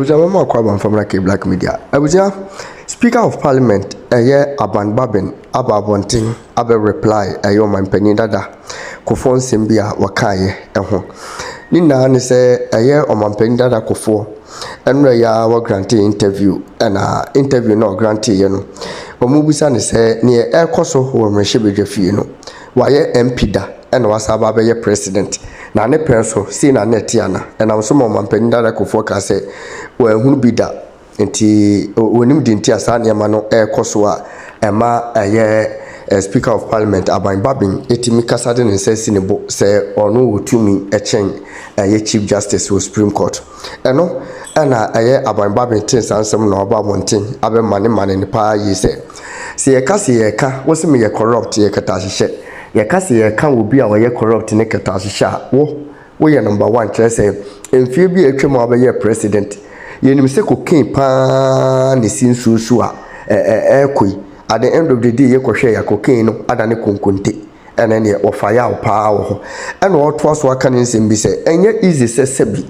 Mama Kwaban from like Black Media. Speaker of Parliament, Alban Bagbin, Ababonting, reply, my penny dada, Koffour Simbia, Wakaye, Nina, and say, my penny dada Koffour, and wa grantee interview, and interview no grantee, Omubusan say, near Air Koso, or Meshibi Jeffino, why MP da, and was Ababe president. Na ne penso si na netiana and am so my penny dada Koffour ka say, well, who be that? Nti onim di nti asa ne ma no ekoso a ema Speaker of Parliament Alban Bagbin etimi kasa de nsesi ne bo se ono wotumi echen Chief Justice of Supreme Court eno na Alban Bagbin tin sansem na oba monten abe mane ne pa yi se ye ka wo se me ye corrupt ye kata hye ye ka se ye ka obi a wo ye corrupt ne kata hye wo ye number 1 kire se emfie bi atwem abe president yenim se cocaine pa ne sinsusu a ekoi at the end of the day ye kohwe ya cocaine no adane konkonte ene ne ofaya pa wo ene oto aso aka ne nsem bi se enye easy se sebi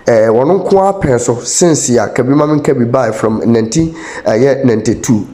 wono nko apenso since ya kabi mam kabi buy from 1992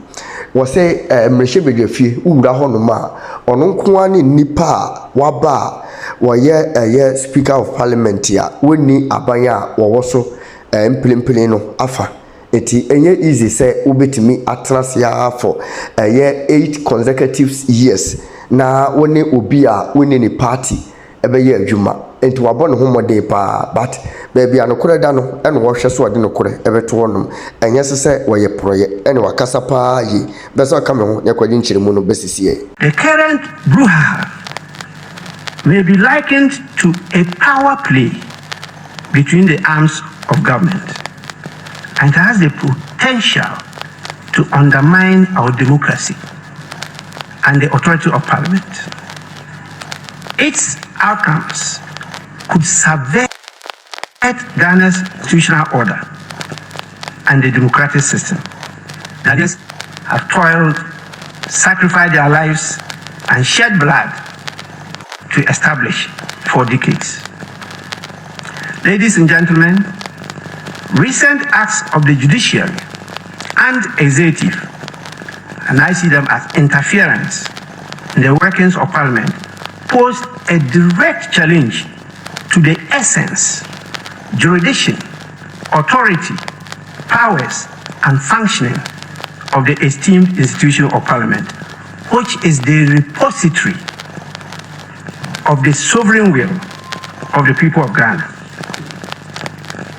wo say mrehye bedwafie uwura hono ma ono nko ani nipa waba wo ye Speaker of Parliament ya woni abanya wo so mplempele no afa eti enye easy say ubetimi atrase ya for 8 consecutive years na woni obi a woni ni party ebe ye adwuma enti wabɔ ne homode pa but baby anokore da no ene wo hwɛ so ade no kore ebe to wonom enye se wo ye proye ene wakasa pa yi beso ka me ho ye kwadi nkyiremu no besisiye. The current brouhaha may be likened to a power play between the arms of government, and has the potential to undermine our democracy and the authority of Parliament. Its outcomes could subvert Ghana's institutional order and the democratic system that is have toiled, sacrificed their lives, and shed blood to establish for decades. Ladies and gentlemen, recent acts of the judiciary and executive, and I see them as interference in the workings of Parliament, pose a direct challenge to the essence, jurisdiction, authority, powers, and functioning of the esteemed institution of Parliament, which is the repository of the sovereign will of the people of Ghana.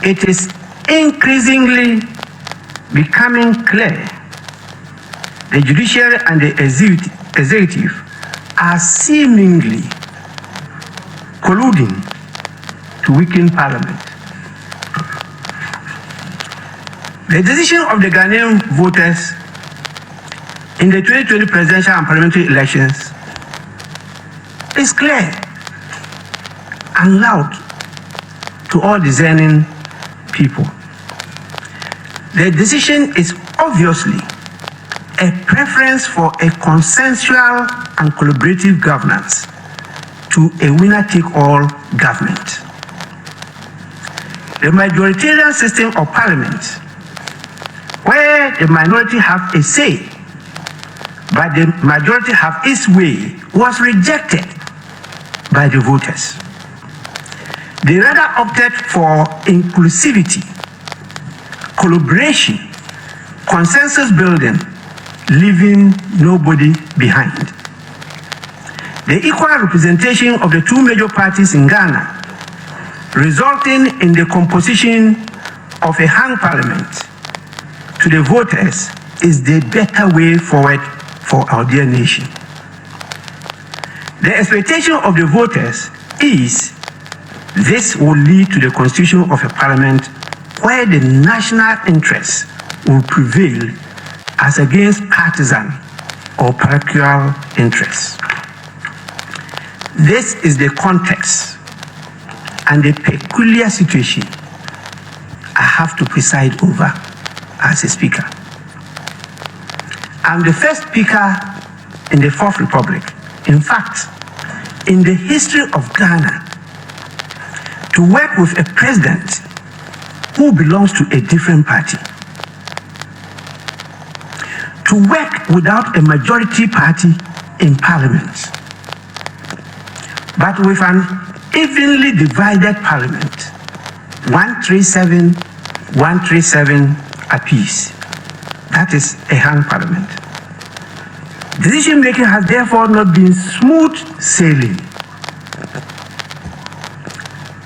It is increasingly becoming clear the judiciary and the executive are seemingly colluding to weaken Parliament. The decision of the Ghanaian voters in the 2020 presidential and parliamentary elections is clear and loud to all discerning people. The decision is obviously a preference for a consensual and collaborative governance to a winner-take-all government. The majoritarian system of Parliament, where the minority have a say, but the majority have its way, was rejected by the voters. They rather opted for inclusivity, collaboration, consensus building, leaving nobody behind. The equal representation of the two major parties in Ghana, resulting in the composition of a hung parliament, to the voters is the better way forward for our dear nation. The expectation of the voters is this will lead to the constitution of a parliament where the national interests will prevail as against partisan or parochial interests. This is the context and the peculiar situation I have to preside over as a speaker. I'm the first speaker in the Fourth Republic, in fact, in the history of Ghana, to work with a president who belongs to a different party to work without a majority party in parliament, but with an evenly divided parliament, 137, 137 apiece. That is a hung parliament. Decision making has therefore not been smooth sailing.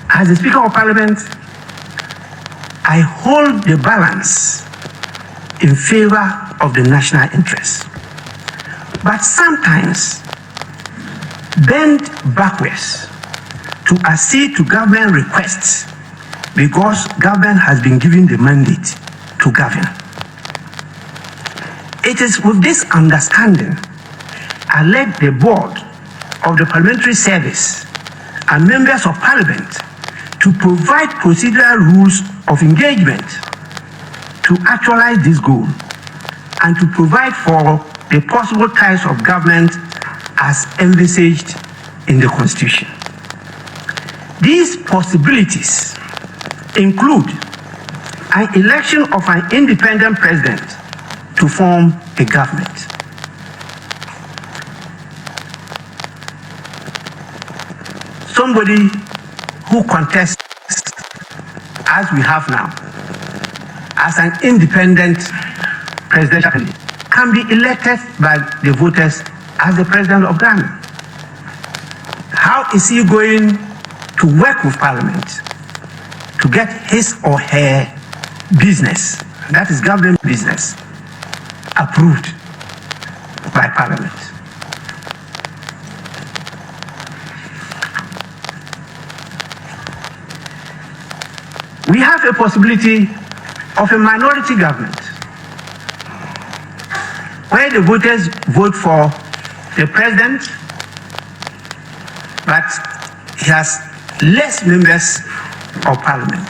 As the Speaker of Parliament, I hold the balance in favor of the national interest, but sometimes bend backwards to accede to government requests because government has been given the mandate to govern. It is with this understanding I led the board of the Parliamentary Service and members of Parliament to provide procedural rules of engagement to actualize this goal and to provide for the possible types of government as envisaged in the Constitution. These possibilities include an election of an independent president to form a government, somebody who contests, as we have now, as an independent presidential candidate can be elected by the voters as the president of Ghana. How is he going to work with Parliament to get his or her business, that is government business, approved by Parliament? We have a possibility of a minority government where the voters vote for the president, but he has less members of Parliament,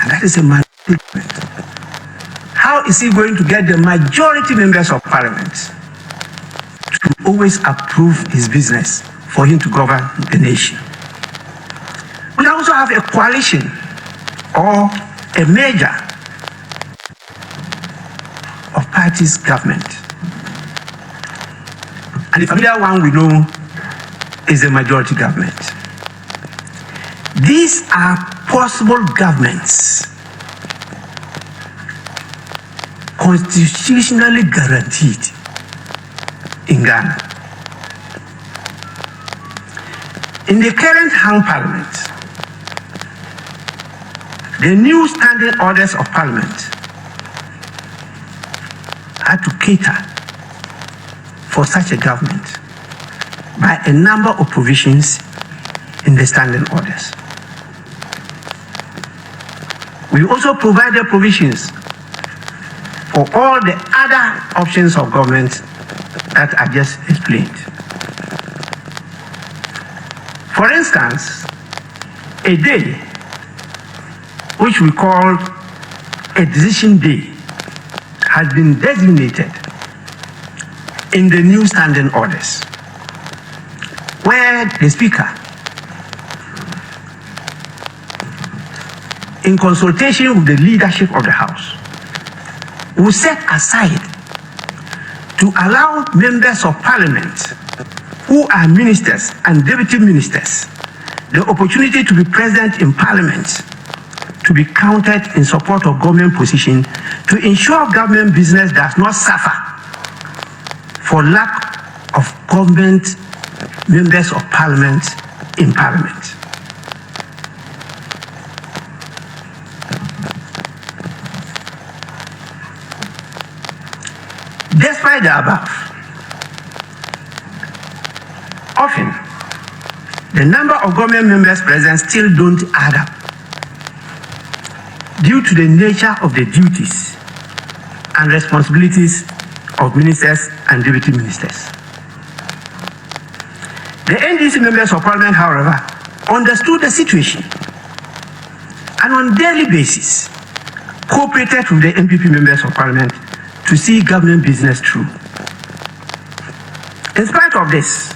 and that is a minority government. How is he going to get the majority members of Parliament to always approve his business for him to govern the nation? We also have a coalition or a merger of parties government. And the familiar one we know is the majority government. These are possible governments constitutionally guaranteed in Ghana. In the current hung parliament, the new standing orders of Parliament had to cater for such a government by a number of provisions in the standing orders. We also provided provisions for all the other options of government that I just explained. For instance, a day which we call a decision day has been designated in the new standing orders, where the Speaker, in consultation with the leadership of the House, will set aside to allow members of Parliament who are ministers and deputy ministers the opportunity to be present in Parliament to be counted in support of government position to ensure government business does not suffer for lack of government members of Parliament in Parliament. Despite the above, often the number of government members present still don't add up due to the nature of the duties and responsibilities of ministers and deputy ministers. The NDC members of Parliament, however, understood the situation and on a daily basis cooperated with the MPP members of Parliament to see government business through. In spite of this,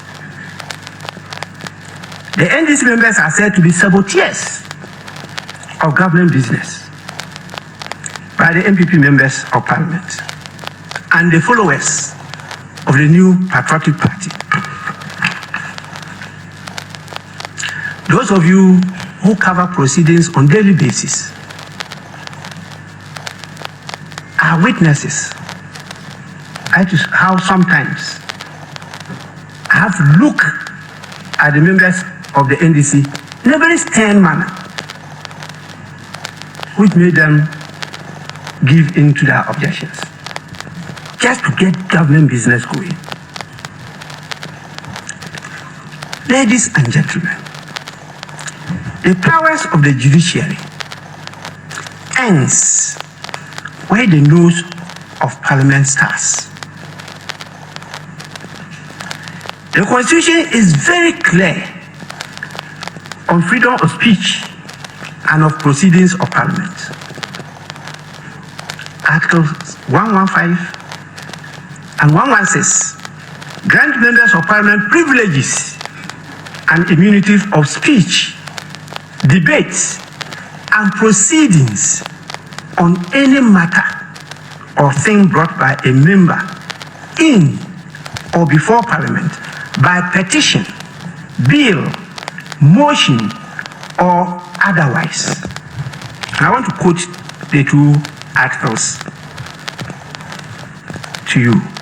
the NDC members are said to be saboteurs of government business. by the MPP members of Parliament and the followers of the new Patriotic Party. Those of you who cover proceedings on a daily basis are witnesses as to how sometimes I have to look at the members of the NDC in a very stern manner, which made them give in to their objections, just to get government business going. Ladies and gentlemen, the powers of the judiciary ends where the nose of Parliament starts. The Constitution is very clear on freedom of speech and of proceedings of Parliament. Articles 115 and 116 grant members of Parliament privileges and immunities of speech, debates, and proceedings on any matter or thing brought by a member in or before Parliament by petition, bill, motion, or otherwise. And I want to quote the two articles to you.